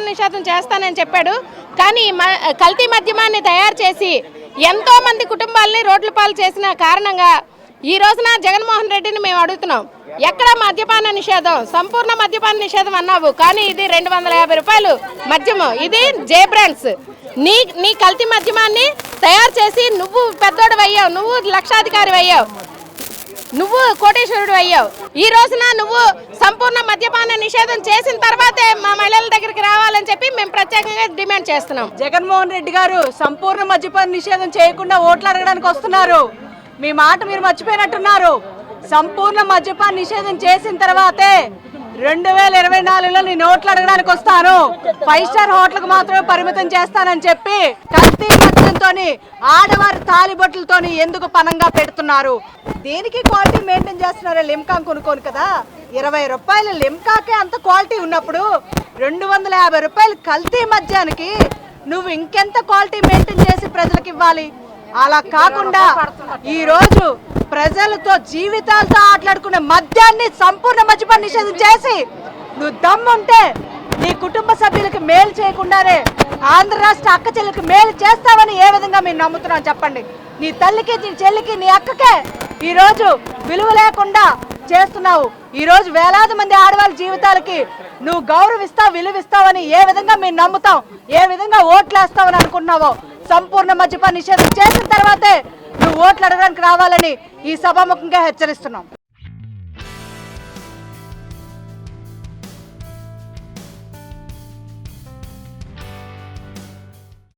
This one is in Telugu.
మద్యపాన నిషేధం చేస్తానని చెప్పాడు. కానీ కల్తీ మద్యమాన్ని తయారు చేసి ఎంతో మంది కుటుంబాలని రోడ్ల పాలు చేసిన కారణంగా ఈ రోజున జగన్మోహన్ రెడ్డిని మేము అడుగుతున్నాం, ఎక్కడ మద్యపాన నిషేధం? సంపూర్ణ మద్యపాన నిషేధం అన్నావు, కానీ ఇది 250 రూపాయలు మద్యము, ఇది జే బ్రాండ్స్. నీ కల్తీ మద్యమాన్ని తయారు చేసి నువ్వు పెద్దోడు అయ్యావు, నువ్వు లక్షాధికారి అయ్యావు, నువ్వు కోటేశ్వరుడు అయ్యావు. ఈ రోజున నువ్వు సంపూర్ణ మద్యపాన నిషేధం చేసిన తర్వాతే మా మహిళల దగ్గరికి రావాలని చెప్పి మేము ప్రత్యేకంగా డిమాండ్ చేస్తున్నాం. జగన్మోహన్ రెడ్డి గారు సంపూర్ణ మద్యపాన నిషేధం చేయకుండా ఓట్లు అడగడానికి వస్తున్నారు. మీ మాట మీరు మర్చిపోయినట్టున్నారు. సంపూర్ణ మద్యపాన నిషేధం చేసిన తర్వాతే 2024లో నేను ఓట్లు అడగడానికి వస్తాను. 5 స్టార్ హోటల్కి మాత్రమే పరిమితం చేస్తానని చెప్పి కల్తీ మద్యంతో ఆడవారి తాలిబొట్లతో ఎందుకు పనంగా పెడుతున్నారు? దేనికి క్వాలిటీ మెయింటైన్ చేస్తున్నారు? లిమ్కా కొనుక్కోను కదా. 20 రూపాయలు లిమ్కాకే అంత క్వాలిటీ ఉన్నప్పుడు 250 రూపాయలు కల్తీ మద్యానికి నువ్వు ఇంకెంత క్వాలిటీ మెయింటైన్ చేసి ప్రజలకు ఇవ్వాలి? అలా కాకుండా ఈరోజు ప్రజలతో జీవితాలతో ఆటలాడుకునే మద్యాన్ని సంపూర్ణ మద్యపాన నిషేధం చేసి నువ్వు దమ్ముంటే నీ కుటుంబ సభ్యులకి మేలు చేయకుండానే ఆంధ్ర రాష్ట్ర అక్క చెల్లికి మేలు చేస్తావని ఏ విధంగా మీరు నమ్ముతున్నావు చెప్పండి? నీ తల్లికి, నీ చెల్లికి, నీ అక్కకే ఈరోజు విలువ లేకుండా చేస్తున్నావు. ఈరోజు వేలాది మంది ఆడవాళ్ళ జీవితాలకి నువ్వు గౌరవిస్తావు, విలువిస్తావని ఏ విధంగా మేము నమ్ముతాం? ఏ విధంగా ఓట్లేస్తావని అనుకున్నావో? సంపూర్ణ మద్యపాన నిషేధం చేసిన తర్వాతే నువ్వు ఓట్లు అడగడానికి రావాలని ఈ సభాముఖంగా హెచ్చరిస్తున్నాం.